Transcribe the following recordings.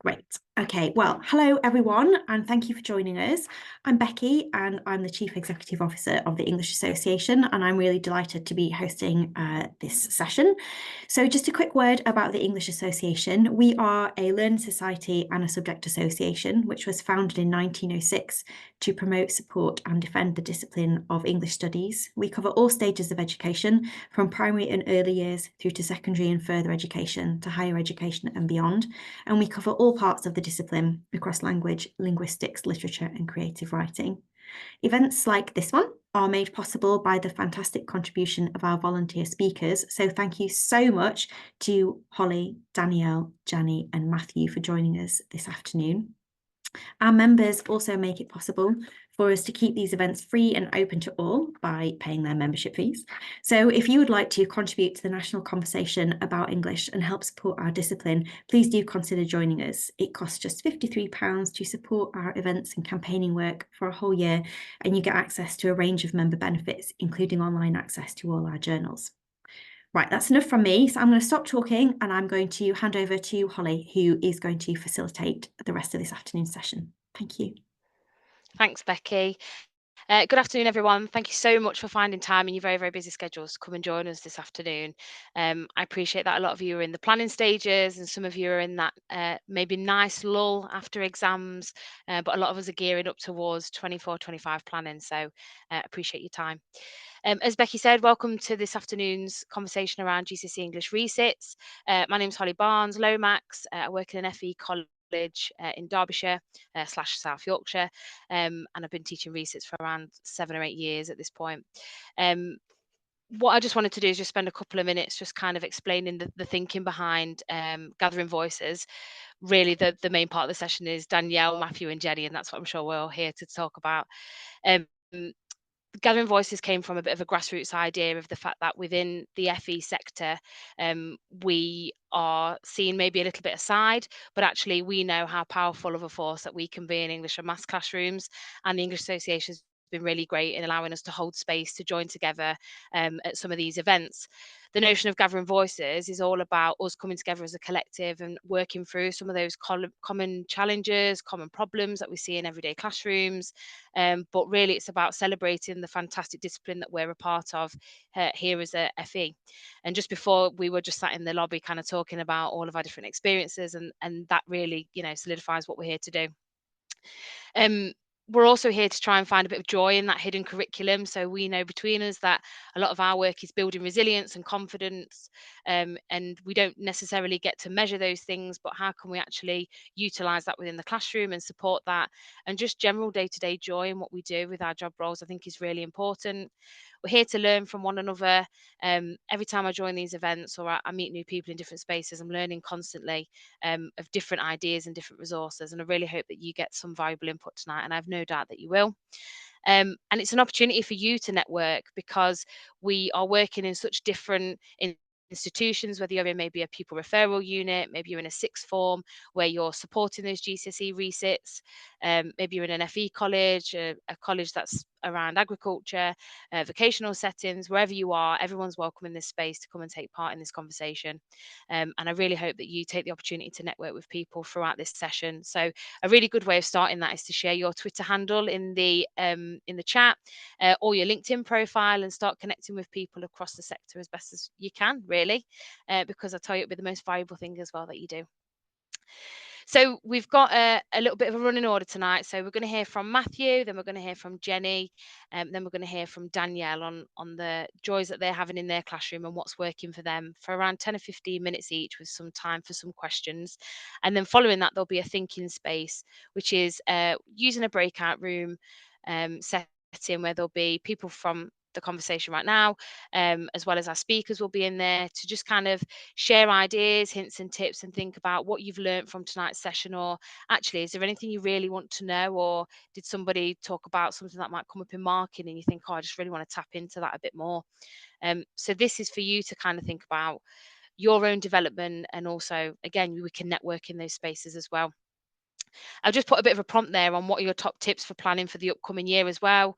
Great. Okay, well, hello everyone, and thank you for joining us. I'm Becky, and I'm the Chief Executive Officer of the English Association, and I'm really delighted to be hosting this session. So just a quick word about the English Association. We are a learning society and a subject association, which was founded in 1906 to promote, support and defend the discipline of English studies. We cover all stages of education, from primary and early years through to secondary and further education, to higher education and beyond. And we cover all parts of the discipline across language, linguistics, literature and creative writing. Events like this one are made possible by the fantastic contribution of our volunteer speakers. So thank you so much to Holly, Danielle, Janny and Matthew for joining us this afternoon. Our members also make it possible for us to keep these events free and open to all by paying their membership fees. So if you would like to contribute to the national conversation about English and help support our discipline, please do consider joining us. It costs just £53 to support our events and campaigning work for a whole year, and you get access to a range of member benefits, including online access to all our journals. Right, that's enough from me. So I'm going to stop talking and I'm going to hand over to Holly, who is going to facilitate the rest of this afternoon's session. Thank you. Thanks, Becky. Good afternoon, everyone. Thank you so much for finding time in your very, very busy schedules to come and join us this afternoon. I appreciate that a lot of you are in the planning stages and some of you are in that maybe nice lull after exams, but a lot of us are gearing up towards 24-25 planning, so appreciate your time. As Becky said, welcome to this afternoon's conversation around GCSE English resits. My name's Holly Barnes, Lomax. I work in an FE college in Derbyshire / South Yorkshire, and I've been teaching resits for around 7 or 8 years at this point. What I just wanted to do is just spend a couple of minutes just kind of explaining the thinking behind gathering voices. Really, the main part of the session is Danielle, Matthew, and Jenny, and that's what I'm sure we're all here to talk about. Um, Gathering Voices came from a bit of a grassroots idea of the fact that within the FE sector, we are seen maybe a little bit aside, but actually we know how powerful of a force that we can be in English and maths classrooms, and the English Association has been really great in allowing us to hold space to join together at some of these events. The notion of gathering voices is all about us coming together as a collective and working through some of those common challenges, common problems that we see in everyday classrooms. But really, it's about celebrating the fantastic discipline that we're a part of here as a FE. And just before, we were just sat in the lobby kind of talking about all of our different experiences, and that really, solidifies what we're here to do. We're also here to try and find a bit of joy in that hidden curriculum. So we know between us that a lot of our work is building resilience and confidence, and we don't necessarily get to measure those things, but how can we actually utilize that within the classroom and support that? And just general day-to-day joy in what we do with our job roles, I think, is really important. We're here to learn from one another. Every time I join these events or I meet new people in different spaces, I'm learning constantly of different ideas and different resources. And I really hope that you get some valuable input tonight, and I have no doubt that you will. And it's an opportunity for you to network because we are working in such different institutions, whether you're in maybe a pupil referral unit, maybe you're in a sixth form where you're supporting those GCSE resits, maybe you're in an FE college, a college that's around agriculture, vocational settings, wherever you are, everyone's welcome in this space to come and take part in this conversation. And I really hope that you take the opportunity to network with people throughout this session. So a really good way of starting that is to share your Twitter handle in the chat, or your LinkedIn profile, and start connecting with people across the sector as best as you can, really, because I tell you, it'll be the most valuable thing as well that you do. So we've got a little bit of a running order tonight. So we're going to hear from Matthew, then we're going to hear from Jenny, then we're going to hear from Danielle on the joys that they're having in their classroom and what's working for them for around 10 or 15 minutes each, with some time for some questions. And then following that, there'll be a thinking space, which is using a breakout room setting where there'll be people from the conversation right now, as well as our speakers will be in there to just kind of share ideas, hints and tips, and think about what you've learned from tonight's session. Or actually, is there anything you really want to know, or did somebody talk about something that might come up in marking and you think, oh, I just really want to tap into that a bit more. So this is for you to kind of think about your own development, and also, again, we can network in those spaces as well. I've just put a bit of a prompt there on what are your top tips for planning for the upcoming year as well.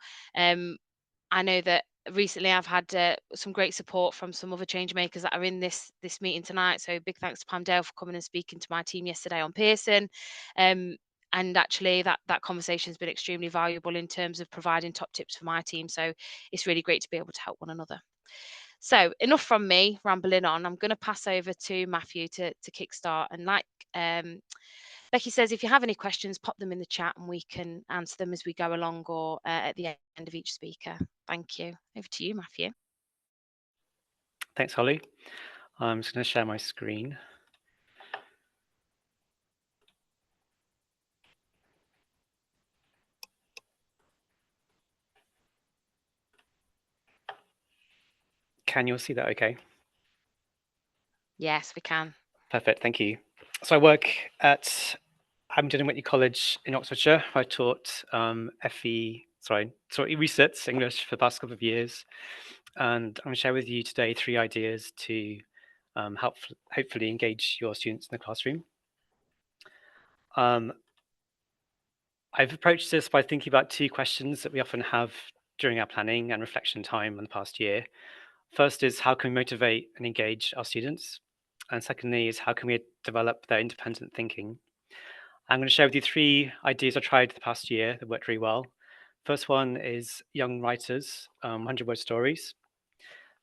I know that recently I've had some great support from some other change makers that are in this meeting tonight. So big thanks to Pam Dale for coming and speaking to my team yesterday on Pearson. Um, and actually that conversation has been extremely valuable in terms of providing top tips for my team. So it's really great to be able to help one another. So enough from me rambling on. I'm going to pass over to Matthew to kickstart. And like Becky says, if you have any questions, pop them in the chat and we can answer them as we go along or at the end of each speaker. Thank you. Over to you, Matthew. Thanks, Holly. I'm just going to share my screen. Can you all see that okay? Yes, we can. Perfect, thank you. So I work at Abingdon and Whitney College in Oxfordshire. I taught research English for the past couple of years. And I'm going to share with you today 3 ideas to help hopefully engage your students in the classroom. I've approached this by thinking about 2 questions that we often have during our planning and reflection time in the past year. First is, how can we motivate and engage our students? And secondly is, how can we develop their independent thinking? I'm going to share with you 3 ideas I tried the past year that worked really well. First one is young writers, 100-word stories.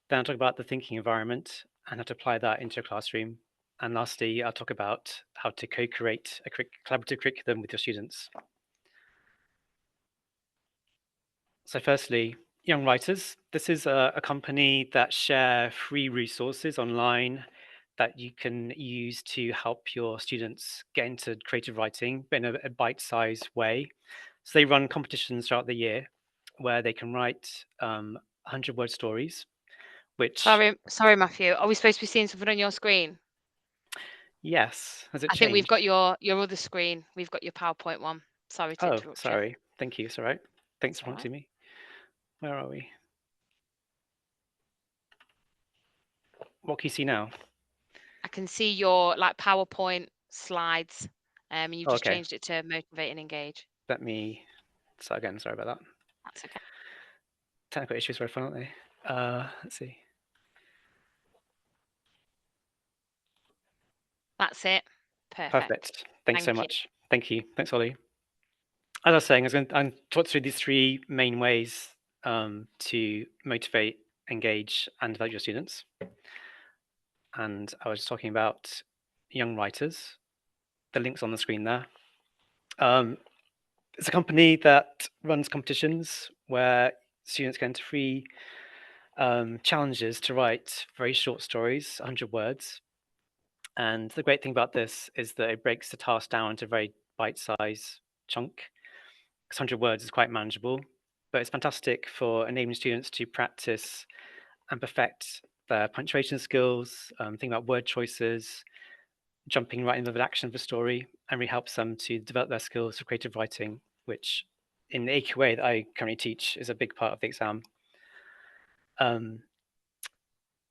Then I'll talk about the thinking environment and how to apply that into a classroom. And lastly, I'll talk about how to co-create a collaborative curriculum with your students. So firstly, Young Writers. This is a company that share free resources online that you can use to help your students get into creative writing, but in a bite-sized way. So they run competitions throughout the year where they can write 100-word stories, which, Sorry, Matthew. Are we supposed to be seeing something on your screen? yes, has it I think we've changed? got your other screen. We've got your PowerPoint one. Sorry to Oh, interrupt you. sorry. Thank you. It's all right. Thanks It's for all right. prompting me. Where are we? What can you see now? I can see your like PowerPoint slides, and you've Oh, just okay. changed it to motivate and engage. Let me start again. Sorry about that. That's okay. Technical issues are fun, aren't they? Let's see. That's it. Perfect. Perfect. Thanks so Thank you. much. Thank you. Thanks, Ollie. As I was saying, I'm talk through these 3 main ways to motivate, engage, and develop your students. And I was talking about young writers. The link's on the screen there. It's a company that runs competitions where students get into free challenges to write very short stories, 100 words. And the great thing about this is that it breaks the task down into a very bite-sized chunk. 100 words is quite manageable, but it's fantastic for enabling students to practice and perfect their punctuation skills, thinking about word choices, jumping right into the action of a story, and really helps them to develop their skills for creative writing, which in the AQA that I currently teach is a big part of the exam.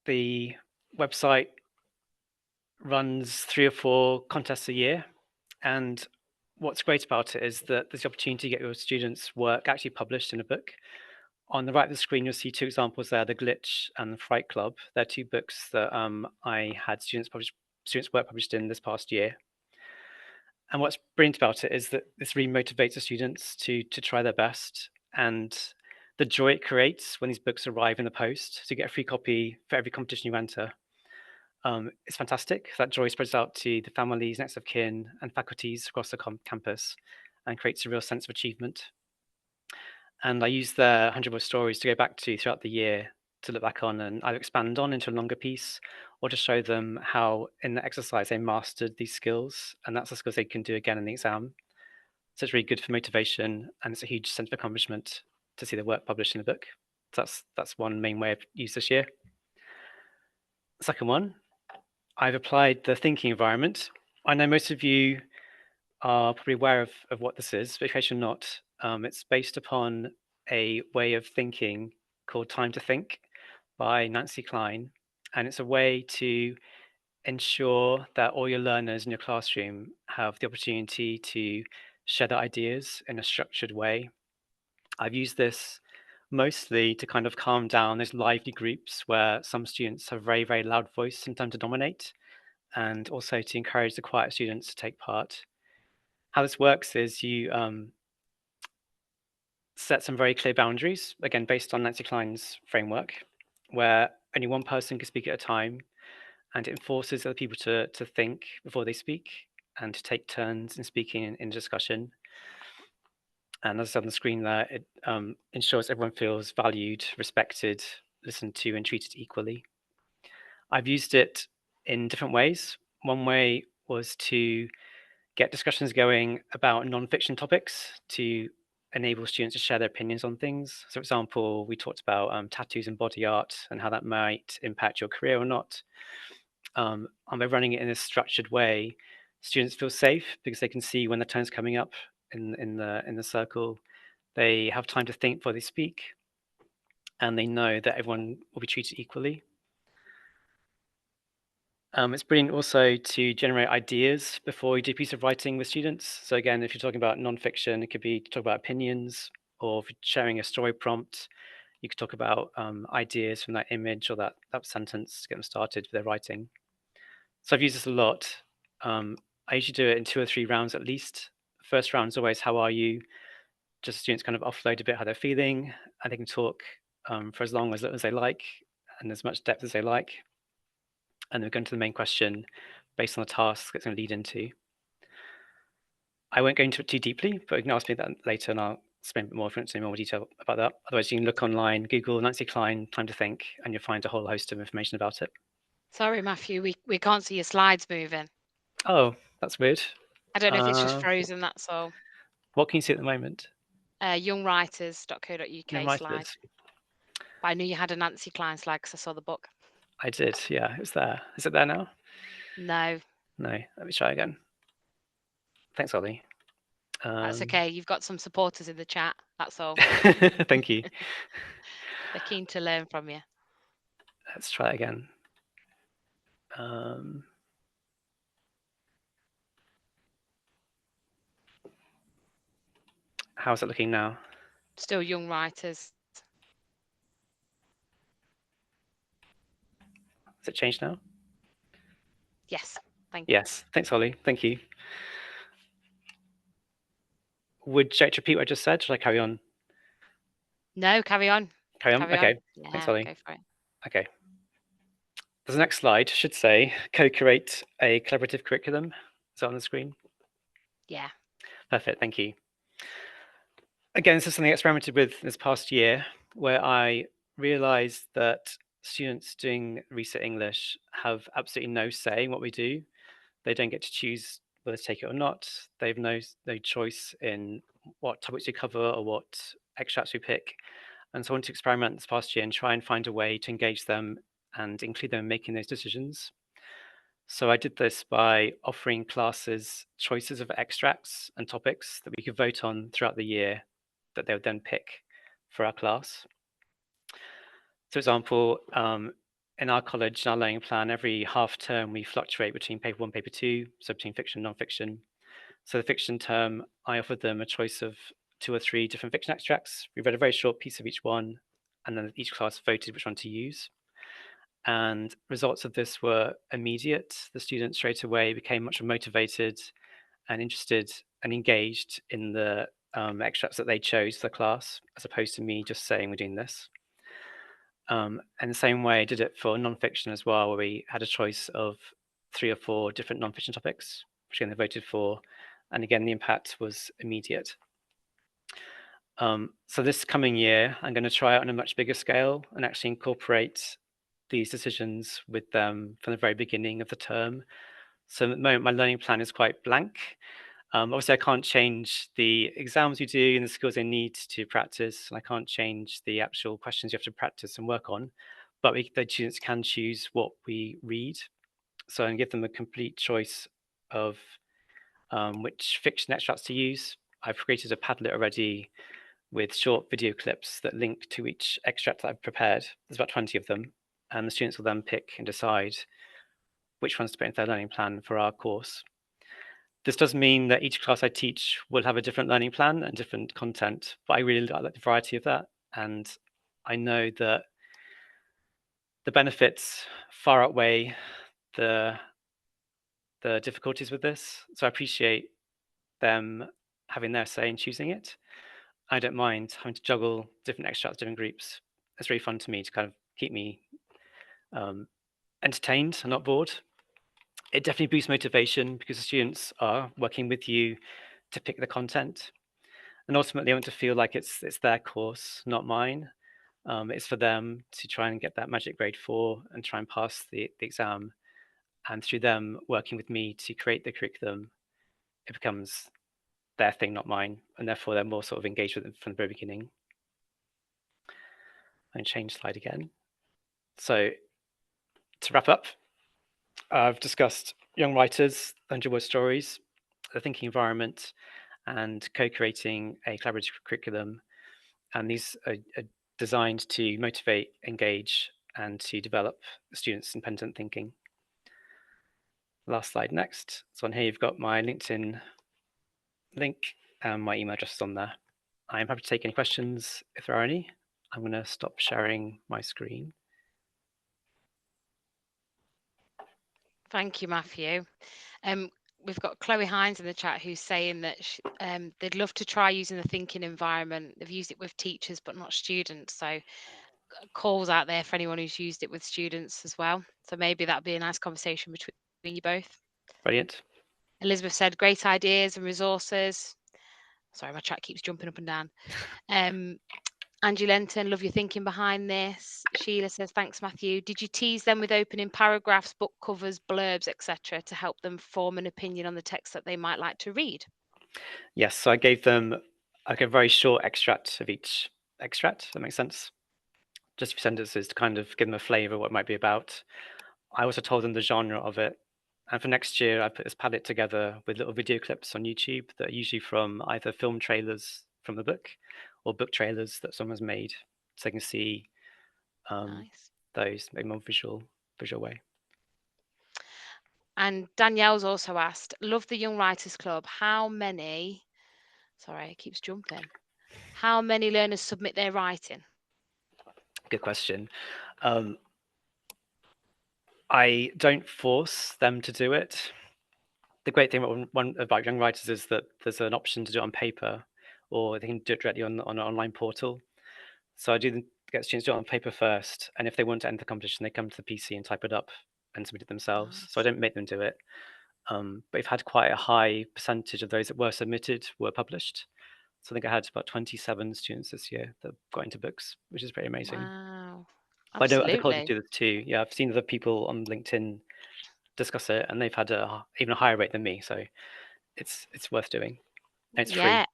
The website runs 3 or 4 contests a year, and what's great about it is that there's the opportunity to get your students' work actually published in a book. On the right of the screen, you'll see 2 examples there, The Glitch and The Fright Club. They're 2 books that I had students' work published in this past year. And what's brilliant about it is that this really motivates the students to try their best, and the joy it creates when these books arrive in the post to get a free copy for every competition you enter. It's fantastic. That joy spreads out to the families, next of kin, and faculties across the campus and creates a real sense of achievement. And I use the 100-word stories to go back to throughout the year to look back on and either expand on into a longer piece or to show them how in the exercise they mastered these skills, and that's the skills they can do again in the exam. So it's really good for motivation, and it's a huge sense of accomplishment to see the work published in a book. So that's one main way I've used this year. Second one, I've applied the thinking environment. I know most of you are probably aware of what this is, but in case you're not, it's based upon a way of thinking called Time to Think by Nancy Klein. And it's a way to ensure that all your learners in your classroom have the opportunity to share their ideas in a structured way. I've used this mostly to kind of calm down those lively groups where some students have a very, very loud voice and tend to dominate, and also to encourage the quiet students to take part. How this works is you set some very clear boundaries, again, based on Nancy Klein's framework, where only one person can speak at a time, and it forces other people to think before they speak and to take turns in speaking in discussion. And as I said on the screen there, it ensures everyone feels valued, respected, listened to, and treated equally. I've used it in different ways. One way was to get discussions going about non-fiction topics to enable students to share their opinions on things. So, for example, we talked about tattoos and body art and how that might impact your career or not. And by running it in a structured way, students feel safe because they can see when the turn's coming up in the circle. They have time to think before they speak, and they know that everyone will be treated equally. It's brilliant also to generate ideas before you do a piece of writing with students. So again, if you're talking about nonfiction, it could be to talk about opinions, or if you're sharing a story prompt, you could talk about ideas from that image or that sentence to get them started with their writing. So I've used this a lot. I usually do it in 2 or 3 rounds at least. First round is always, how are you? Just students kind of offload a bit how they're feeling, and they can talk for as long as they like and as much depth as they like. And then we go into the main question based on the task it's going to lead into. I won't go into it too deeply, but you can ask me that later and I'll explain a bit more if you want to know more detail about that. Otherwise, you can look online, Google Nancy Klein, time to think, and you'll find a whole host of information about it. Sorry, Matthew, we can't see your slides moving. Oh, that's weird. I don't know if it's just frozen, that's all. What can you see at the moment? Youngwriters.co.uk No slide. writers. But I knew you had a Nancy Klein slide because I saw the book. I did, yeah, it was there. Is it there now? No. No, let me try again. Thanks, Ollie. That's okay. You've got some supporters in the chat. That's all. Thank you. They're keen to learn from you. Let's try it again. How's it looking now? Still young writers. Has it changed now? Yes. Thank you. Yes. Thanks, Ollie. Thank you. Would you like to repeat what I just said? Should I carry on? No, carry on. Carry on? Okay. Yeah, Thanks, Ollie. go for it. Okay. The next slide should say co-curate a collaborative curriculum. Is that on the screen? Yeah. Perfect. Thank you. Again, this is something I experimented with this past year, where I realized that students doing Reset English have absolutely no say in what we do. They don't get to choose whether to take it or not. They have no choice in what topics we cover or what extracts we pick. And so I wanted to experiment this past year and try and find a way to engage them and include them in making those decisions. So I did this by offering classes choices of extracts and topics that we could vote on throughout the year that they would then pick for our class. For example, in our college, in our learning plan, every half term, we fluctuate between paper 1, paper 2, so between fiction and non-fiction. So the fiction term, I offered them a choice of 2 or 3 different fiction extracts. We read a very short piece of each one, and then each class voted which one to use. And results of this were immediate. The students straight away became much more motivated and interested and engaged in the extracts that they chose for the class, as opposed to me just saying we're doing this. And the same way I did it for nonfiction as well, where we had a choice of 3 or 4 different nonfiction topics, which again they voted for. And again, the impact was immediate. So this coming year, I'm going to try it on a much bigger scale and actually incorporate these decisions with them from the very beginning of the term. So at the moment, my learning plan is quite blank. Obviously, I can't change the exams we do and the skills they need to practice, and I can't change the actual questions you have to practice and work on, but the students can choose what we read. So I can give them a complete choice of which fiction extracts to use. I've created a Padlet already with short video clips that link to each extract that I've prepared. There's about 20 of them, and the students will then pick and decide which ones to put into their learning plan for our course. This does mean that each class I teach will have a different learning plan and different content, but I really like the variety of that. And I know that the benefits far outweigh the difficulties with this. So I appreciate them having their say in choosing it. I don't mind having to juggle different extracts, different groups. It's really fun to me to kind of keep me entertained and not bored. It definitely boosts motivation because the students are working with you to pick the content. And ultimately, I want to feel like it's their course, not mine. It's for them to try and get that magic grade 4 and try and pass the exam. And through them working with me to create the curriculum, it becomes their thing, not mine. And therefore, they're more sort of engaged with it from the very beginning. And change slide again. So to wrap up, I've discussed young writers, 100-word stories, the thinking environment, and co-creating a collaborative curriculum. And these are designed to motivate, engage, and to develop students' independent thinking. Last slide next. So on here, you've got my LinkedIn link and my email address is on there. I'm happy to take any questions if there are any. I'm going to stop sharing my screen. Thank you, Matthew. We've got Chloe Hines in the chat who's saying that they'd love to try using the thinking environment. They've used it with teachers, but not students. So calls out there for anyone who's used it with students as well. So maybe that'd be a nice conversation between you both. Brilliant. Elizabeth said, great ideas and resources. Sorry, my chat keeps jumping up and down. Angie Lenton, love your thinking behind this. Sheila says, thanks, Matthew. Did you tease them with opening paragraphs, book covers, blurbs, etc., to help them form an opinion on the text that they might like to read? Yes, so I gave them like a very short extract of each extract. That makes sense. Just a few sentences to kind of give them a flavour of what it might be about. I also told them the genre of it. And for next year, I put this palette together with little video clips on YouTube that are usually from either film trailers from the book or book trailers that someone's made, so they can see Nice. those in a more visual way. And Danielle's also asked, love the Young Writers Club. How many, sorry, it keeps jumping. How many learners submit their writing? Good question. I don't force them to do it. The great thing about young writers is that there's an option to do it on paper, or they can do it directly on an online portal. So I do get students to do it on paper first, and if they want to enter the competition, they come to the PC and type it up and submit it themselves. Nice. So I don't make them do it. But we've had quite a high percentage of those that were submitted were published. So I think I had about 27 students this year that got into books, which is pretty amazing. Wow. But I know other colleges Absolutely. do this too. Yeah, I've seen other people on LinkedIn discuss it, and they've had even a higher rate than me. So it's worth doing. And it's free. Yeah.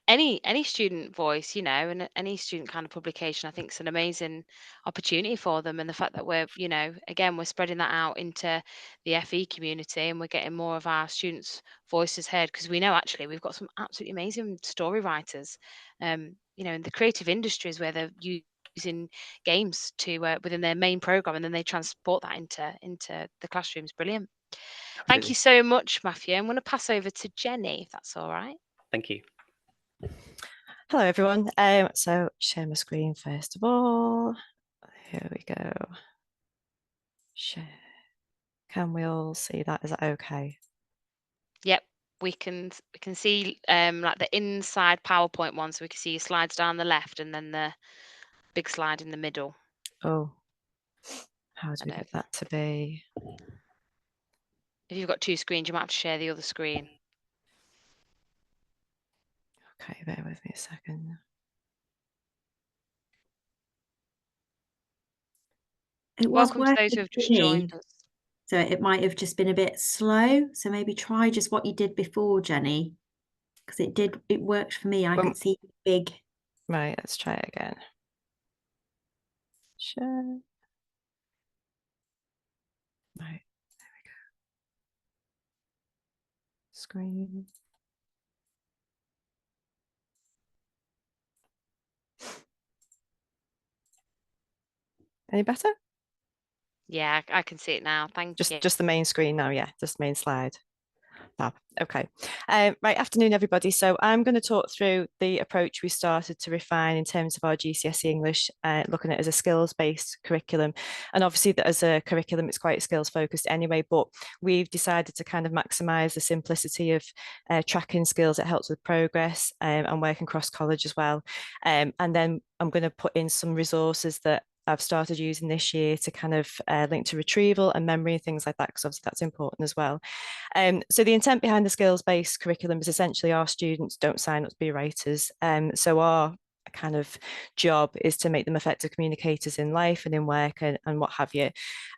Any student voice, and any student kind of publication, I think is an amazing opportunity for them. And the fact that again, we're spreading that out into the FE community and we're getting more of our students' voices heard, because we know actually we've got some absolutely amazing story writers, in the creative industries where they're using games to within their main program, and then they transport that into the classrooms. Brilliant. Thank Absolutely. you so much, Matthew. I'm going to pass over to Jenny, if that's all right. Thank you. Hello, everyone. So share my screen first of all. Here we go. Share. Can we all see that? Is that okay? Yep, we can see like the inside PowerPoint one, so we can see your slides down the left and then the big slide in the middle. Oh, how do we get that to be? If you've got two screens, you might have to share the other screen. Okay, bear with me a second. It was Welcome to those who have just joined us. So it might have just been a bit slow. So maybe try just what you did before, Jenny, because it worked for me. I could see big. Right, let's try it again. Share. Right, there we go. Screen. Any better? Yeah, I can see it now. Thank you. Just the main screen now, yeah, just the main slide. Fab. Okay. Right, afternoon, everybody. So I'm going to talk through the approach we started to refine in terms of our GCSE English, looking at it as a skills-based curriculum. And obviously that as a curriculum, it's quite skills-focused anyway, but we've decided to kind of maximise the simplicity of tracking skills. It helps with progress and working cross college as well. And then I'm going to put in some resources that I've started using this year to kind of link to retrieval and memory and things like that, because obviously that's important as well. So the intent behind the skills-based curriculum is essentially our students don't sign up to be writers. So our kind of job is to make them effective communicators in life and in work and what have you.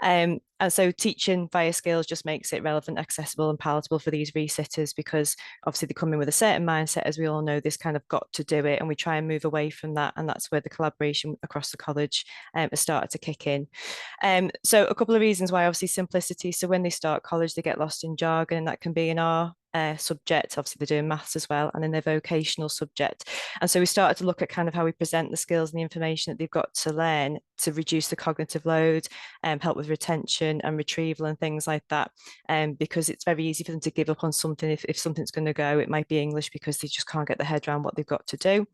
And so teaching via skills just makes it relevant, accessible and palatable for these resitters, because obviously they come in with a certain mindset, as we all know, this kind of got to do it, and we try and move away from that, and that's where the collaboration across the college has started to kick in. So a couple of reasons why: obviously simplicity. So when they start college, they get lost in jargon, and that can be in our subject. Obviously they're doing maths as well, and in their vocational subject. And so we started to look at kind of how we present the skills and the information that they've got to learn to reduce the cognitive load, help with retention and retrieval and things like that. Because it's very easy for them to give up on something if something's going to go. It might be English because they just can't get their head around what they've got to do.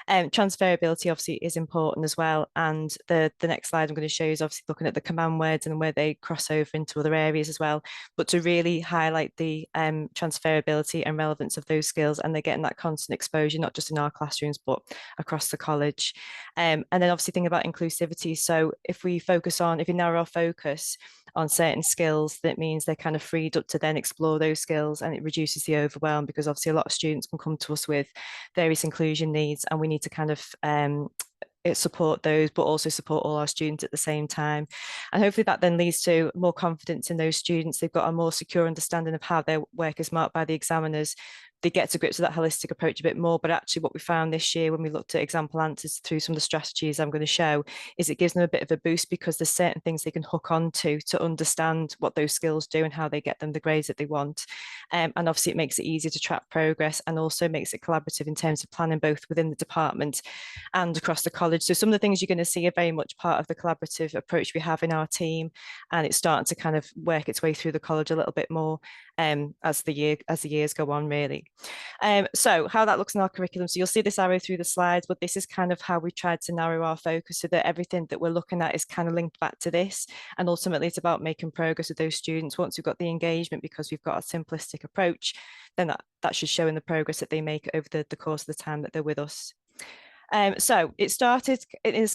Transferability obviously is important as well. And the next slide I'm going to show you is obviously looking at the command words and where they cross over into other areas as well, but to really highlight the transferability and relevance of those skills, and they're getting that constant exposure, not just in our classrooms, but across the college. And then obviously think about inclusivity. So if we narrow our focus on certain skills, that means they're kind of freed up to then explore those skills, and it reduces the overwhelm, because obviously a lot of students can come to us with various inclusion needs, and we need to kind of support those, but also support all our students at the same time. And hopefully that then leads to more confidence in those students. They've got a more secure understanding of how their work is marked by the examiners. They get to grips with that holistic approach a bit more. But actually what we found this year when we looked at example answers through some of the strategies I'm going to show is it gives them a bit of a boost, because there's certain things they can hook on to understand what those skills do and how they get them the grades that they want. And obviously it makes it easier to track progress, and also makes it collaborative in terms of planning both within the department and across the college. So some of the things you're going to see are very much part of the collaborative approach we have in our team, and it's starting to kind of work its way through the college a little bit more as the years go on, really. So how that looks in our curriculum. So you'll see this arrow through the slides, but this is kind of how we tried to narrow our focus so that everything that we're looking at is kind of linked back to this. And ultimately it's about making progress with those students. Once we've got the engagement, because we've got a simplistic approach, then that should show in the progress that they make over the course of the time that they're with us. So it started in a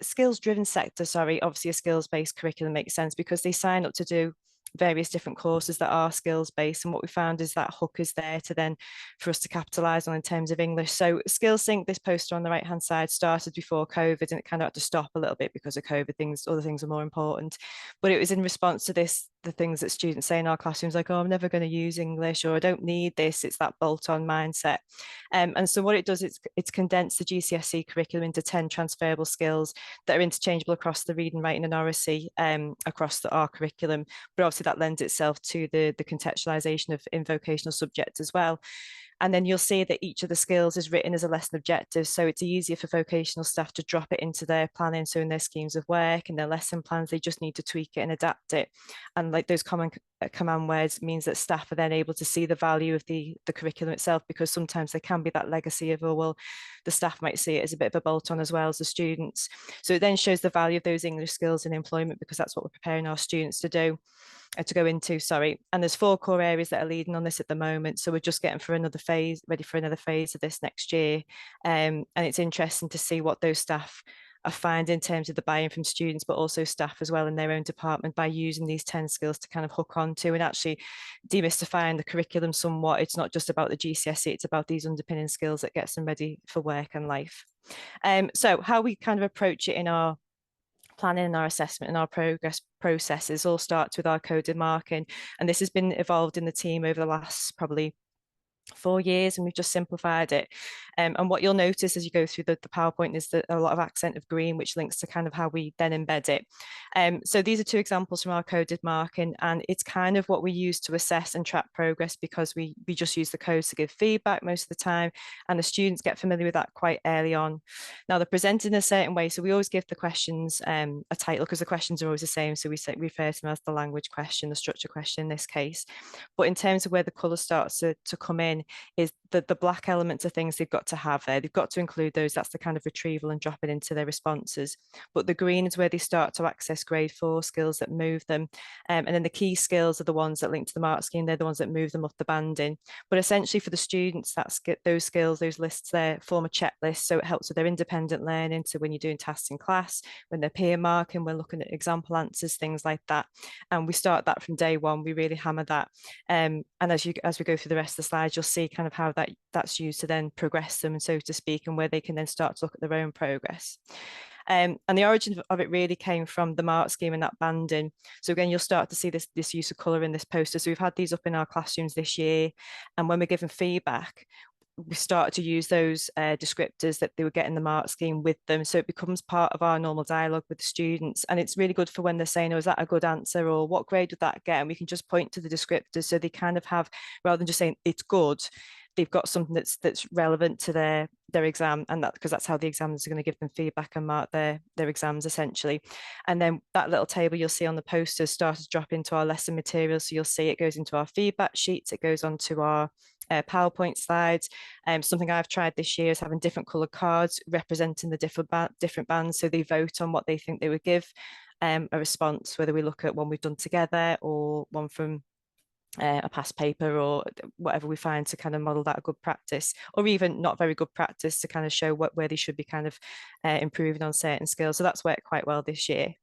skills-driven sector, obviously a skills-based curriculum makes sense, because they sign up to do various different courses that are skills based, and what we found is that hook is there for us to capitalize on in terms of English. So Skills Sync, this poster on the right hand side, started before COVID, and it kind of had to stop a little bit because of COVID. Other things are more important, but it was in response to this, the things that students say in our classrooms, like, oh, I'm never going to use English, or I don't need this. It's that bolt-on mindset. And so what it does, it's condensed the GCSE curriculum into 10 transferable skills that are interchangeable across the reading, writing and oracy across our curriculum. But obviously that lends itself to the contextualization of in vocational subjects as well. And then you'll see that each of the skills is written as a lesson objective. So it's easier for vocational staff to drop it into their planning. So in their schemes of work and their lesson plans, they just need to tweak it and adapt it. And like those common command words means that staff are then able to see the value of the curriculum itself, because sometimes there can be that legacy of, oh, well, the staff might see it as a bit of a bolt-on as well as the students. So it then shows the value of those English skills in employment, because that's what we're preparing our students to do. To go into, and there's 4 core areas that are leading on this at the moment. So we're just getting ready for another phase of this next year. And it's interesting to see what those staff are finding in terms of the buy-in from students, but also staff as well in their own department, by using these 10 skills to kind of hook onto and actually demystifying the curriculum somewhat. It's not just about the GCSE, it's about these underpinning skills that gets them ready for work and life. So how we kind of approach it in our planning and our assessment and our progress processes all starts with our coded marking, and this has been evolved in the team over the last probably 4 years, and we've just simplified it. And what you'll notice as you go through the PowerPoint is that a lot of accent of green, which links to kind of how we then embed it. So these are two examples from our coded marking, and it's kind of what we use to assess and track progress, because we just use the codes to give feedback most of the time, and the students get familiar with that quite early on. Now they're presented in a certain way, so we always give the questions a title, because the questions are always the same. So we refer to them as the language question, the structure question in this case. But in terms of where the colour starts to come in, is the black elements are things they've got to have there. They've got to include those. That's the kind of retrieval and drop it into their responses. But the green is where they start to access grade 4 skills that move them. And then the key skills are the ones that link to the mark scheme. They're the ones that move them up the banding. But essentially for the students, those skills, those lists there form a checklist. So it helps with their independent learning. So when you're doing tasks in class, when they're peer marking, we're looking at example answers, things like that. And we start that from day one. We really hammer that. And as we go through the rest of the slides, you'll see kind of how that's used to then progress them, so to speak, and where they can then start to look at their own progress. And the origin of it really came from the mark scheme and that banding. So again, you'll start to see this use of colour in this poster. So we've had these up in our classrooms this year, and when we're given feedback, we started to use those descriptors that they were getting the mark scheme with them. So it becomes part of our normal dialogue with the students. And it's really good for when they're saying, oh, is that a good answer? Or what grade would that get? And we can just point to the descriptors. So they kind of have, rather than just saying it's good, they've got something that's relevant to their exam, and that because that's how the examiners are going to give them feedback and mark their exams essentially. And then that little table you'll see on the posters starts to drop into our lesson material. So you'll see it goes into our feedback sheets, it goes onto our PowerPoint slides. Something I've tried this year is having different coloured cards representing the different bands, so they vote on what they think they would give a response, whether we look at one we've done together or one from a past paper or whatever we find to kind of model that a good practice, or even not very good practice to kind of show where they should be kind of improving on certain skills. So that's worked quite well this year.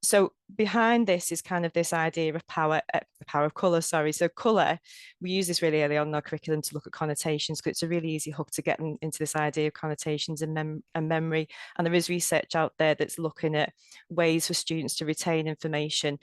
So behind this is kind of this idea of the power of colour, sorry. So colour, we use this really early on in our curriculum to look at connotations, because it's a really easy hook to get into this idea of connotations and memory. And there is research out there that's looking at ways for students to retain information.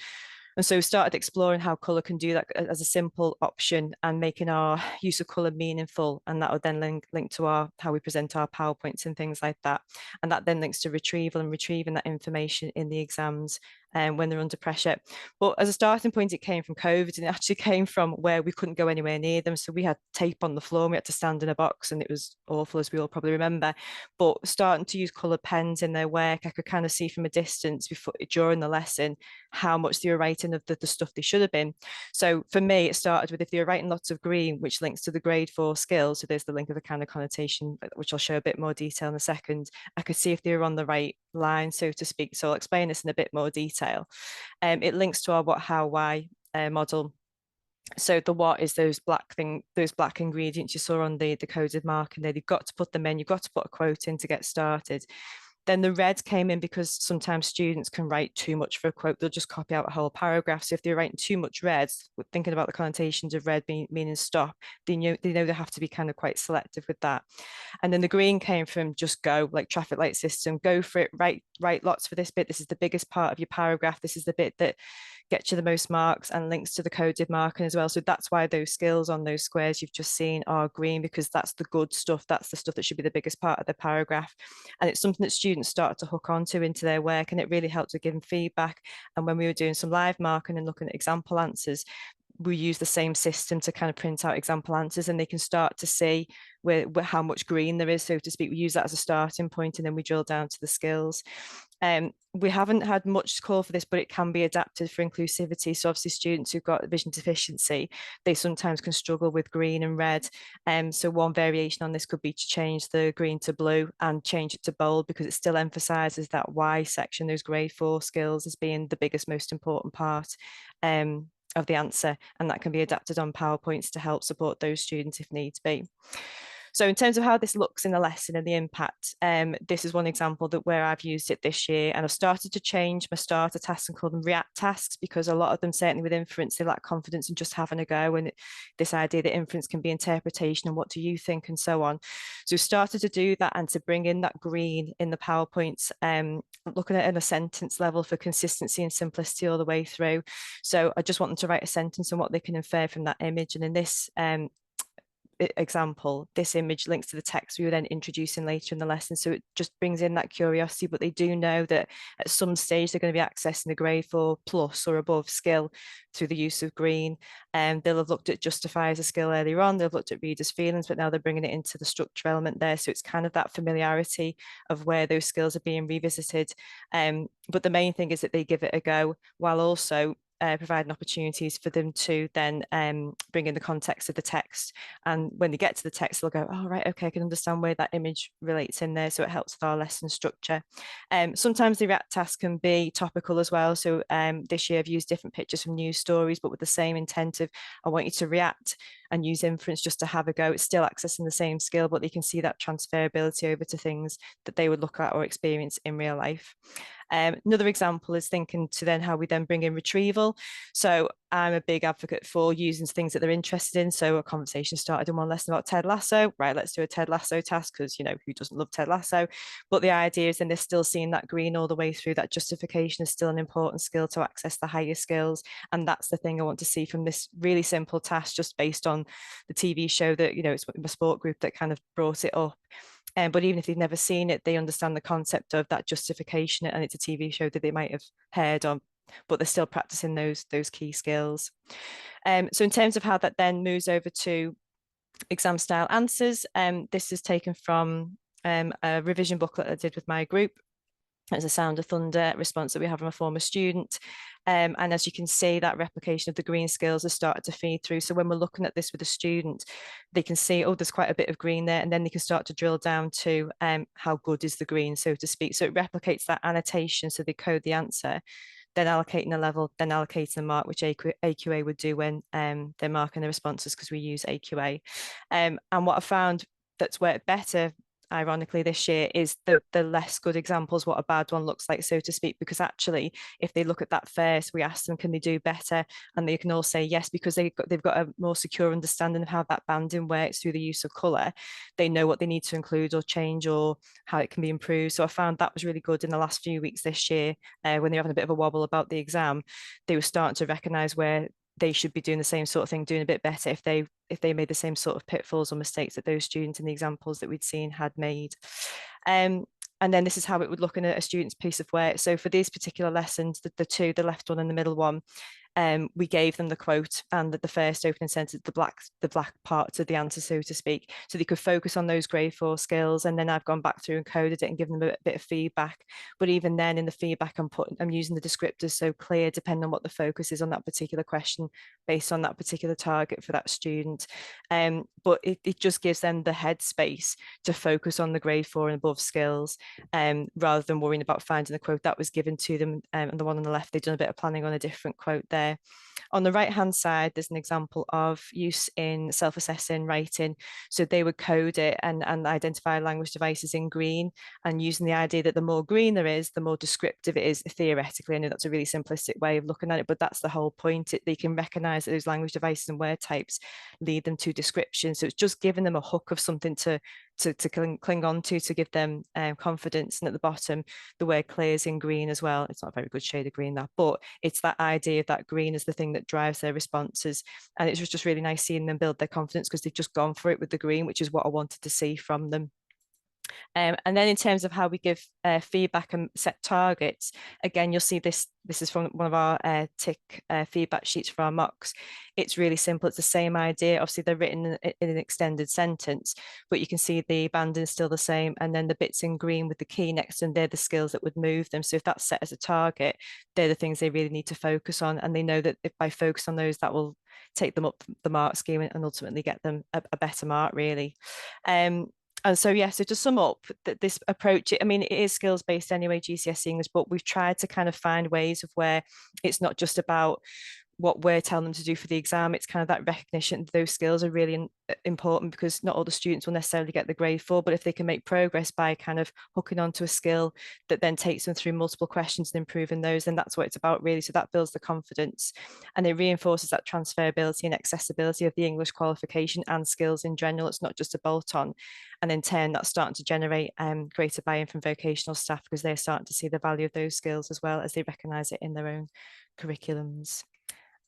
And so we started exploring how colour can do that as a simple option and making our use of colour meaningful. And that would then link to how we present our PowerPoints and things like that. And that then links to retrieval and retrieving that information in the exams when they're under pressure. But as a starting point, it came from COVID, and it actually came from where we couldn't go anywhere near them. So we had tape on the floor, and we had to stand in a box, and it was awful, as we all probably remember. But starting to use coloured pens in their work, I could kind of see from a distance during the lesson how much they were writing of the stuff they should have been. So for me, it started with if they were writing lots of green, which links to the grade 4 skills. So there's the link of the kind of connotation, which I'll show a bit more detail in a second. I could see if they were on the right line, so to speak. So I'll explain this in a bit more detail. It links to our what, how, why model. So the what is those black ingredients you saw on the coded marking there. You've got to put them in, you've got to put a quote in to get started. Then the red came in because sometimes students can write too much for a quote. They'll just copy out a whole paragraph. So if they're writing too much red, thinking about the connotations of red meaning stop, they know they have to be kind of quite selective with that. And then the green came from just go, like traffic light system, go for it, write lots for this bit. This is the biggest part of your paragraph. This is the bit that gets you the most marks and links to the coded marking as well. So that's why those skills on those squares you've just seen are green, because that's the good stuff. That's the stuff that should be the biggest part of the paragraph. And it's something that students start to hook onto into their work, and it really helped with giving feedback. And when we were doing some live marking and looking at example answers, we use the same system to kind of print out example answers, and they can start to see how much green there is, so to speak. We use that as a starting point, and then we drill down to the skills. We haven't had much call for this, but it can be adapted for inclusivity. So obviously students who've got vision deficiency, they sometimes can struggle with green and red. So one variation on this could be to change the green to blue and change it to bold, because it still emphasises that Y section, those grade 4 skills, as being the biggest, most important part of the answer. And that can be adapted on PowerPoints to help support those students if needs be. So in terms of how this looks in the lesson and the impact, this is one example where I've used it this year, and I've started to change my starter tasks and call them react tasks, because a lot of them, certainly with inference, they lack confidence in just having a go, and this idea that inference can be interpretation and what do you think and so on. So we've started to do that and to bring in that green in the PowerPoints, looking at it on a sentence level for consistency and simplicity all the way through. So I just want them to write a sentence on what they can infer from that image. And in this example, this image links to the text we were then introducing later in the lesson. So it just brings in that curiosity, but they do know that at some stage they're going to be accessing the grade 4 plus or above skill through the use of green. And they'll have looked at justify as a skill earlier on, they've looked at readers' feelings, but now they're bringing it into the structure element there. So it's kind of that familiarity of where those skills are being revisited. But the main thing is that they give it a go while also providing opportunities for them to then bring in the context of the text. And when they get to the text, they'll go, oh, right, okay, I can understand where that image relates in there. So it helps with our lesson structure. Sometimes the react task can be topical as well. So this year I've used different pictures from news stories, but with the same intent of, I want you to react and use inference just to have a go. It's still accessing the same skill, but you can see that transferability over to things that they would look at or experience in real life. Another example is thinking to then how we then bring in retrieval. So I'm a big advocate for using things that they're interested in. So a conversation started in one lesson about Ted Lasso, right? Let's do a Ted Lasso task because, you know, who doesn't love Ted Lasso? But the idea is then they're still seeing that green all the way through. That justification is still an important skill to access the higher skills. And that's the thing I want to see from this really simple task, just based on the TV show that, you know, it's a sport group that kind of brought it up. But even if they've never seen it, they understand the concept of that justification, and it's a TV show that they might have heard of, but they're still practicing those key skills. So in terms of how that then moves over to exam style answers, this is taken from a revision booklet I did with my group. It's a Sound of Thunder response that we have from a former student. And as you can see, that replication of the green skills has started to feed through. So when we're looking at this with a student, they can see, oh, there's quite a bit of green there. And then they can start to drill down to how good is the green, so to speak. So it replicates that annotation. So they code the answer, then allocating a level, then allocating a mark, which AQA would do when they're marking the responses, because we use AQA. And what I found that's worked better, ironically, this year is the less good examples, what a bad one looks like, so to speak, because actually if they look at that first, we ask them, can they do better? And they can all say yes, because they've got a more secure understanding of how that banding works through the use of colour. They know what they need to include or change or how it can be improved. So I found that was really good in the last few weeks this year, when they're having a bit of a wobble about the exam, they were starting to recognise where they should be doing the same sort of thing, doing a bit better if they made the same sort of pitfalls or mistakes that those students in the examples that we'd seen had made. And then this is how it would look in a student's piece of work. So for these particular lessons, the two, the left one and the middle one, we gave them the quote and the first opening sentence, the black parts of the answer, so to speak, so they could focus on those grade 4 skills. And then I've gone back through and coded it and given them a bit of feedback. But even then in the feedback, I'm using the descriptors so clear, depending on what the focus is on that particular question, based on that particular target for that student. But it just gives them the headspace to focus on the grade 4 and above skills, rather than worrying about finding the quote that was given to them. And the one on the left, they've done a bit of planning on a different quote there. On the right hand side, there's an example of use in self-assessing writing. So they would code it and identify language devices in green, and using the idea that the more green there is, the more descriptive it is theoretically. I know that's a really simplistic way of looking at it, but that's the whole point. They can recognize that those language devices and word types lead them to description. So it's just giving them a hook of something to cling on to give them confidence. And at the bottom, the word clear is in green as well. It's not a very good shade of green, that, but it's that idea of that green is the thing that drives their responses. And it's just really nice seeing them build their confidence, because they've just gone for it with the green, which is what I wanted to see from them. And then in terms of how we give feedback and set targets, again, you'll see this is from one of our TIC feedback sheets for our mocks. It's really simple. It's the same idea. Obviously, they're written in an extended sentence, but you can see the banding is still the same. And then the bits in green with the key next to them, they're the skills that would move them. So if that's set as a target, they're the things they really need to focus on. And they know that if by focus on those, that will take them up the mark scheme and ultimately get them a better mark, really. And so, yeah, so to sum up, this approach, I mean, it is skills based anyway, GCSE English, but we've tried to kind of find ways of where it's not just about what we're telling them to do for the exam. It's kind of that recognition that those skills are really important, because not all the students will necessarily get the grade 4, but if they can make progress by kind of hooking onto a skill that then takes them through multiple questions and improving those, then that's what it's about, really. So that builds the confidence, and it reinforces that transferability and accessibility of the English qualification and skills in general. It's not just a bolt on. And in turn, that's starting to generate greater buy-in from vocational staff, because they're starting to see the value of those skills as well as they recognise it in their own curriculums.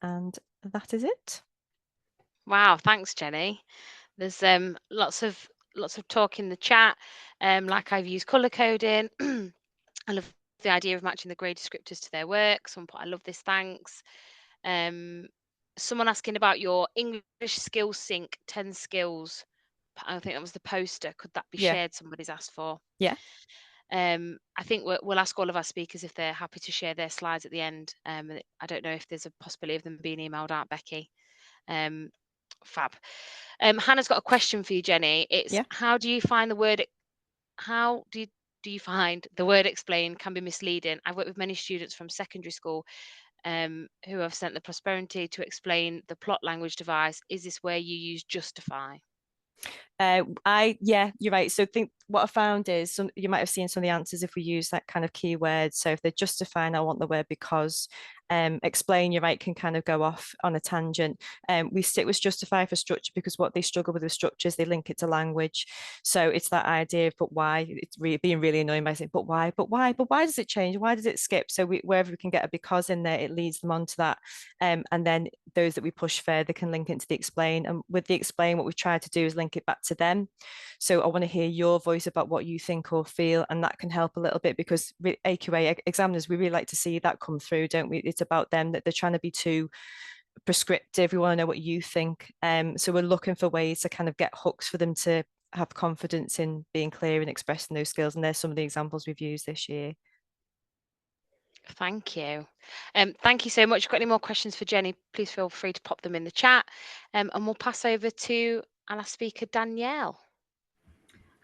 And that is it. Wow, thanks, Jenny. There's lots of talk in the chat. Like I've used color coding. I love the idea of matching the grade descriptors to their work. Someone put, I love this, thanks. Someone asking about your English skills sync 10 skills. I think that was the poster. Could that be shared? Somebody's asked for. Yeah. I think we'll ask all of our speakers if they're happy to share their slides at the end. I don't know if there's a possibility of them being emailed out, Becky. Fab. Hannah's got a question for you, Jenny. It's how do you find the word? How do you find the word explain can be misleading? I've worked with many students from secondary school who have sent the prosperity to explain the plot language device. Is this where you use justify? Yeah, you're right. So I think what I found is you might have seen some of the answers if we use that kind of keyword. So if they're justifying, I want the word because. Explain, you're right, can kind of go off on a tangent. We stick with justify for structure because what they struggle with structures, they link it to language. So it's that idea of but why. It's being really annoying by saying but why does it change? Why does it skip? So wherever we can get a because in there, it leads them on to that. And then those that we push further can link into the explain. And with the explain, what we've tried to do is link it back to them. So I want to hear your voice about what you think or feel, and that can help a little bit because AQA examiners, we really like to see that come through, don't we? It's about them, that they're trying to be too prescriptive. We want to know what you think. So we're looking for ways to kind of get hooks for them to have confidence in being clear and expressing those skills. And there's some of the examples we've used this year. Thank you. Thank you so much. Got any more questions for Jenny? Please feel free to pop them in the chat. And we'll pass over to our last speaker, Danielle.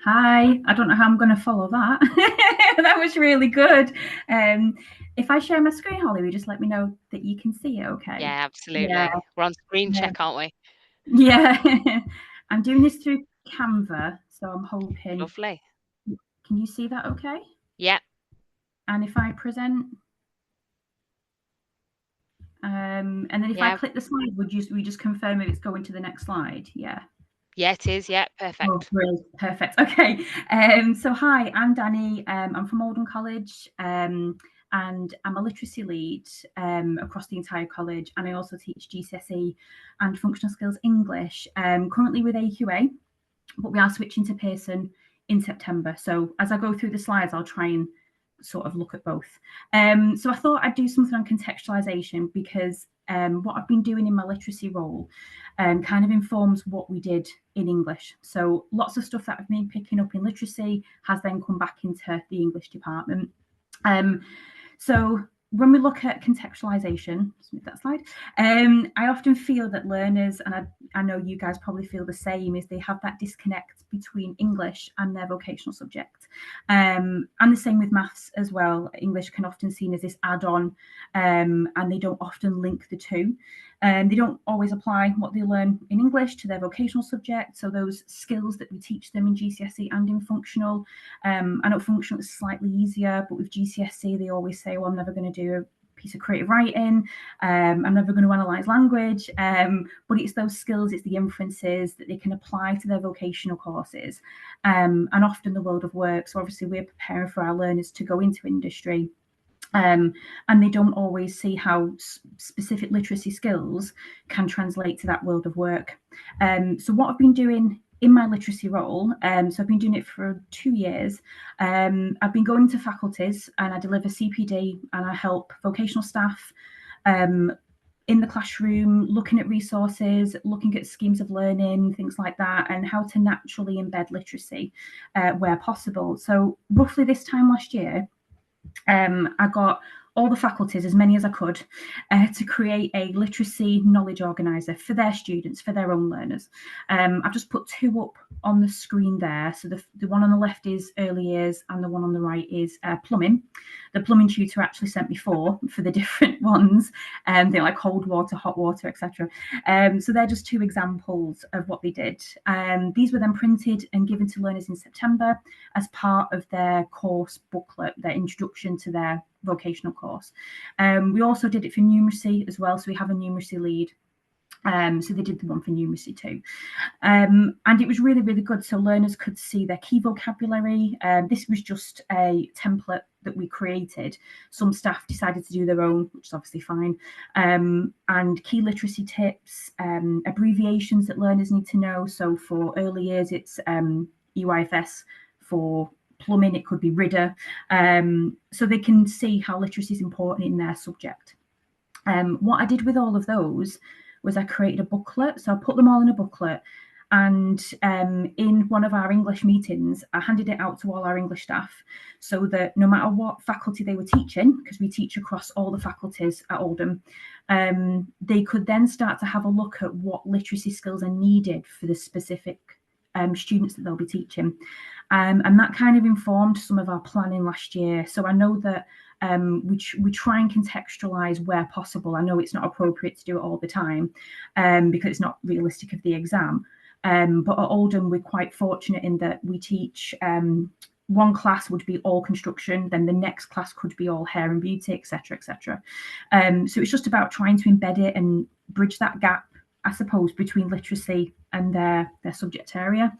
Hi, I don't know how I'm going to follow that. That was really good. If I share my screen, Holly, will you just let me know that you can see it okay? Yeah, absolutely. We're on screen check, aren't we? Yeah. I'm doing this through Canva, so I'm hoping. Lovely. Can you see that okay? Yeah. And if I present, and then if I click the slide, would we just confirm if it's going to the next slide? Yeah. Yeah, it is. Yeah, perfect. Oh, brilliant. Perfect. Okay. So hi, I'm Danny. I'm from Oldham College, and I'm a literacy lead across the entire college, and I also teach GCSE and functional skills English. Currently with AQA, but we are switching to Pearson in September. So as I go through the slides, I'll try and sort of look at both. So I thought I'd do something on contextualization because what I've been doing in my literacy role kind of informs what we did in English. So lots of stuff that I've been picking up in literacy has then come back into the English department. So when we look at contextualization, let's move that slide, I often feel that learners, and I know you guys probably feel the same, is they have that disconnect between English and their vocational subject. And the same with maths as well. English can often seen as this add-on, and they don't often link the two. They don't always apply what they learn in English to their vocational subject. So those skills that we teach them in GCSE and in functional, I know functional is slightly easier, but with GCSE, they always say, well, I'm never going to do a piece of creative writing. I'm never going to analyze language, but it's those skills, it's the inferences that they can apply to their vocational courses, and often the world of work. So obviously we're preparing for our learners to go into industry. And they don't always see how specific literacy skills can translate to that world of work. So what I've been doing in my literacy role, so I've been doing it for 2 years. I've been going to faculties and I deliver CPD and I help vocational staff in the classroom, looking at resources, looking at schemes of learning, things like that, and how to naturally embed literacy where possible. So roughly this time last year, I got all the faculties, as many as I could, to create a literacy knowledge organiser for their students, for their own learners. I've just put 2 up on the screen there. So the one on the left is early years and the one on the right is plumbing. The plumbing tutor actually sent me 4 for the different ones. They're like cold water, hot water, etc. So they're just 2 examples of what they did. These were then printed and given to learners in September as part of their course booklet, their introduction to their vocational course. We also did it for numeracy as well, so we have a numeracy lead So they did the one for numeracy too. And it was really, really good. So learners could see their key vocabulary. This was just a template that we created. Some staff decided to do their own, which is obviously fine. And key literacy tips, abbreviations that learners need to know. So for early years, it's EYFS. For plumbing, it could be RIDA. So they can see how literacy is important in their subject. What I did with all of those was I created a booklet. So I put them all in a booklet, and in one of our English meetings, I handed it out to all our English staff so that no matter what faculty they were teaching, because we teach across all the faculties at Oldham, they could then start to have a look at what literacy skills are needed for the specific students that they'll be teaching. And that kind of informed some of our planning last year. So I know that we try and contextualize where possible. I know it's not appropriate to do it all the time because it's not realistic of the exam. But at Oldham, we're quite fortunate in that we teach one class would be all construction, then the next class could be all hair and beauty, etc., etc. So it's just about trying to embed it and bridge that gap, I suppose, between literacy and their subject area.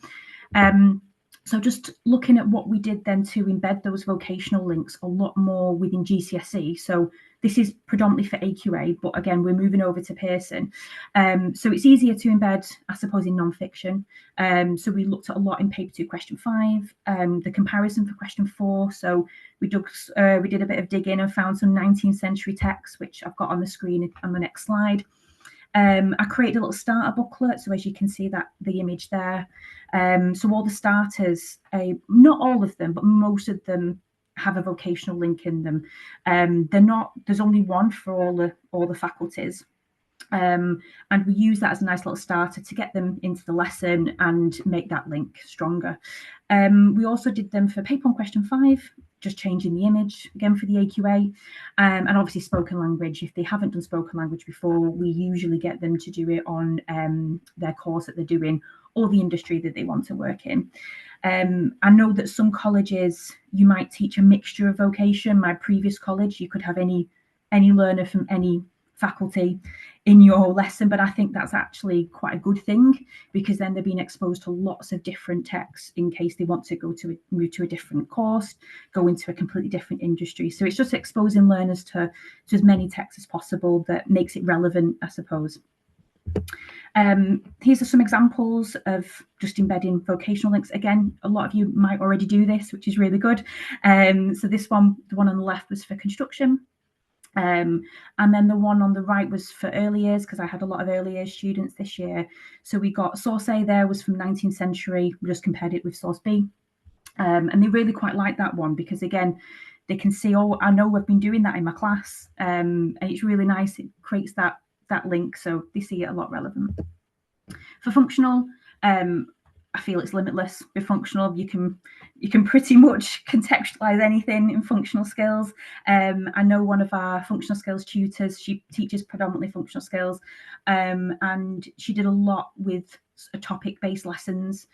So just looking at what we did then to embed those vocational links a lot more within GCSE. So this is predominantly for AQA, but again, we're moving over to Pearson. So it's easier to embed, I suppose, in non-fiction. So we looked at a lot in paper 2, question 5, the comparison for question 4. So we did a bit of digging and found some 19th century texts, which I've got on the screen on the next slide. I created a little starter booklet, so as you can see that the image there. So all the starters, not all of them, but most of them have a vocational link in them. There's only one for all the faculties. And we use that as a nice little starter to get them into the lesson and make that link stronger. We also did them for paper 1, question 5, just changing the image again for the AQA, and obviously spoken language. If they haven't done spoken language before, we usually get them to do it on their course that they're doing or the industry that they want to work in. I know that some colleges, you might teach a mixture of vocation. My previous college, you could have any learner from any faculty in your lesson, but I think that's actually quite a good thing, because then they're being exposed to lots of different texts in case they want to move to a different course, go into a completely different industry. So it's just exposing learners to as many texts as possible that makes it relevant, I suppose. These are some examples of just embedding vocational links. Again, a lot of you might already do this, which is really good. So this one, the one on the left, was for construction. And then the one on the right was for early years, because I had a lot of early years students this year. So we got source A there was from 19th century. We just compared it with source B. And they really quite like that one, because again, they can see, oh, I know I've been doing that in my class. And it's really nice. It creates that link. So they see it a lot relevant. For functional, I feel it's limitless. With functional, you can pretty much contextualize anything in functional skills. I know one of our functional skills tutors, she teaches predominantly functional skills, and she did a lot with topic-based lessons,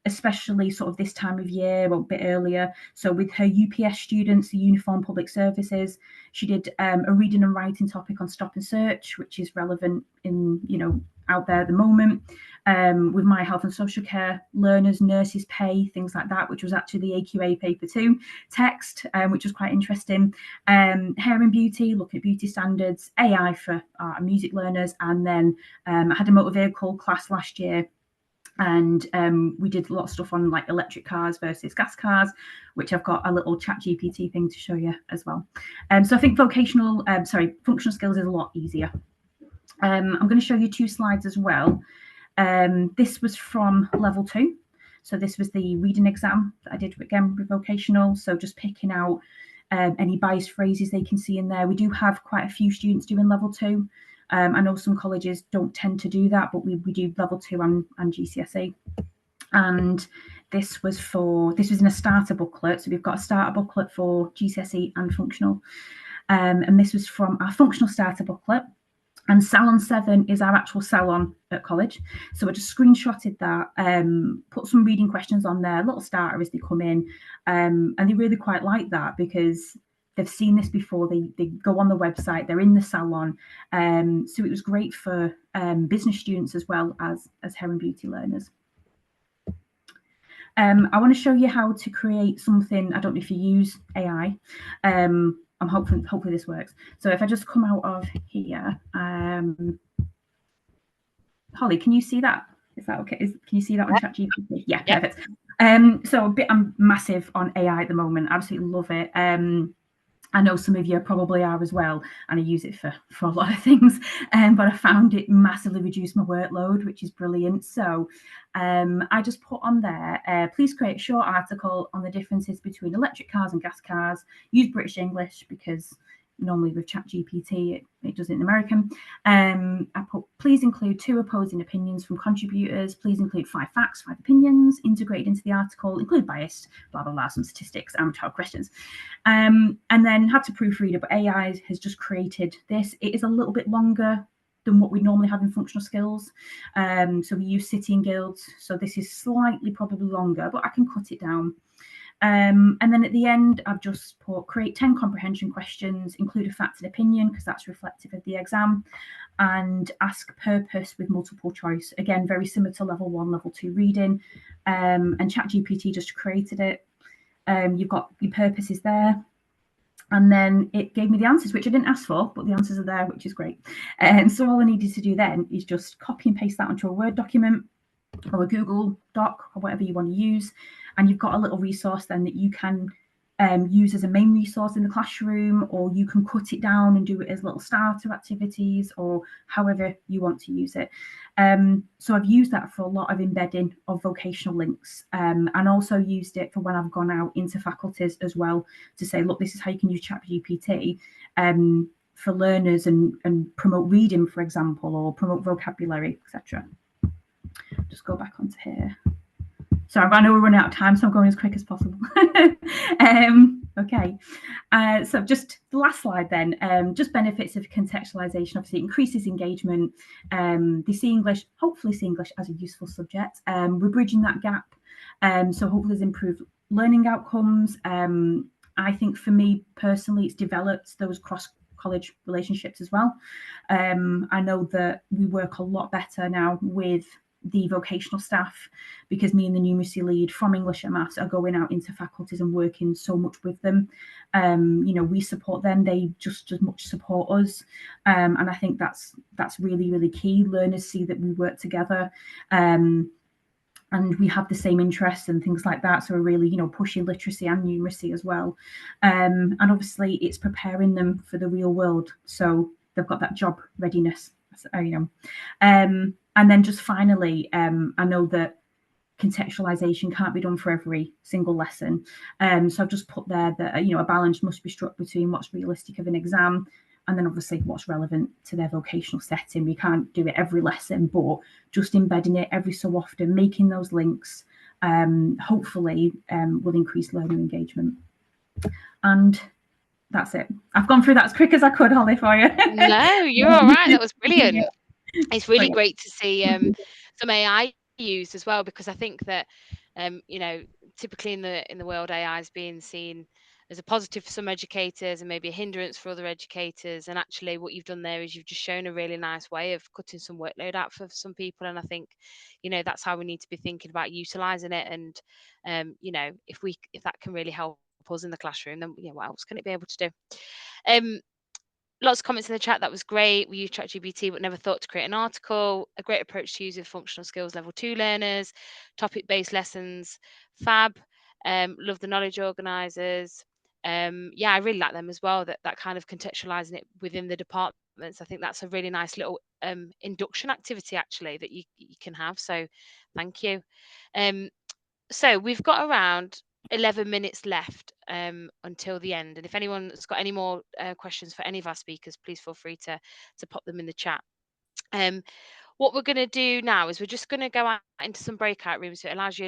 especially sort of this time of year or a bit earlier. So with her UPS students, the Uniform Public Services, she did a reading and writing topic on stop and search, which is relevant in, out there at the moment. With my health and social care learners, nurses pay, things like that, which was actually the AQA paper 2 text, which was quite interesting. Hair and beauty, looking at beauty standards, AI for art and music learners. And then I had a motor vehicle class last year, and we did a lot of stuff on like electric cars versus gas cars, which I've got a little chat GPT thing to show you as well. So I think functional skills is a lot easier. I'm going to show you 2 slides as well. This was from level 2. So this was the reading exam that I did again with vocational. So just picking out any biased phrases they can see in there. We do have quite a few students doing level 2. I know some colleges don't tend to do that, but we do level 2 and GCSE. And this was in a starter booklet. So we've got a starter booklet for GCSE and functional. And this was from our functional starter booklet. And Salon 7 is our actual salon at college. So I just screenshotted that, put some reading questions on there, a little starter as they come in. And they really quite like that, because they've seen this before. They go on the website, they're in the salon. So it was great for business students as well as hair and beauty learners. I want to show you how to create something. I don't know if you use AI. I'm hopefully this works. So if I just come out of here, Holly, can you see that? Is that okay? Can you see that on ChatGPT? Yeah, perfect. So I'm massive on AI at the moment. Absolutely love it. I know some of you probably are as well, and I use it for a lot of things, but I found it massively reduced my workload, which is brilliant. So I just put on there, please create a short article on the differences between electric cars and gas cars. Use British English because normally with ChatGPT it does it in American. I put, please include 2 opposing opinions from contributors. Please include 5 facts, 5 opinions integrated into the article. Include biased, blah blah blah, some statistics and 12 questions. And then had to proofread it, but AI has just created this. It is a little bit longer than what we normally have in functional skills. So we use City and Guilds. So this is slightly probably longer, but I can cut it down. And then at the end, I've just put create 10 comprehension questions, include a fact and opinion, because that's reflective of the exam, and ask purpose with multiple choice. Again, very similar to level 1, level 2 reading. And ChatGPT just created it. You've got your purposes there. And then it gave me the answers, which I didn't ask for, but the answers are there, which is great. And so all I needed to do then is just copy and paste that onto a Word document or a Google Doc or whatever you want to use. And you've got a little resource then that you can use as a main resource in the classroom, or you can cut it down and do it as little starter activities, or however you want to use it. So I've used that for a lot of embedding of vocational links, and also used it for when I've gone out into faculties as well to say, look, this is how you can use ChatGPT for learners and promote reading, for example, or promote vocabulary, etc. Just go back onto here. Sorry, I know we're running out of time, so I'm going as quick as possible. Okay, so just the last slide then, just benefits of contextualization. Obviously, it increases engagement. They see English, hopefully see English as a useful subject. We're bridging that gap, so hopefully there's improved learning outcomes. I think for me personally, it's developed those cross-college relationships as well. I know that we work a lot better now with the vocational staff, because me and the numeracy lead from English and Maths are going out into faculties and working so much with them. You know, we support them, they just as much support us, and I think that's really, really key. Learners see that we work together, and we have the same interests and things like that. So we're really, you know, pushing literacy and numeracy as well, and obviously it's preparing them for the real world, so they've got that job readiness, you know. And then just finally, I know that contextualization can't be done for every single lesson. So I've just put there that, you know, a balance must be struck between what's realistic of an exam and then obviously what's relevant to their vocational setting. We can't do it every lesson, but just embedding it every so often, making those links, hopefully will increase learner engagement. And that's it. I've gone through that as quick as I could, Holly, for you. No, you're all right. That was brilliant. It's really great to see some AI used as well, because I think that you know, typically in the world, AI is being seen as a positive for some educators and maybe a hindrance for other educators. And actually what you've done there is you've just shown a really nice way of cutting some workload out for some people. And I think, you know, that's how we need to be thinking about utilizing it. And you know, if that can really help us in the classroom, then yeah, what else can it be able to do? Lots of comments in the chat. That was great. We use ChatGPT, but never thought to create an article. A great approach to using functional skills level 2 learners. Topic-based lessons. Fab. Love the knowledge organisers. Yeah, I really like them as well. That kind of contextualising it within the departments. I think that's a really nice little induction activity actually that you can have. So, thank you. So we've got around 11 minutes left until the end, and if anyone's got any more questions for any of our speakers, please feel free to pop them in the chat. What we're going to do now is we're just going to go out into some breakout rooms, so it allows you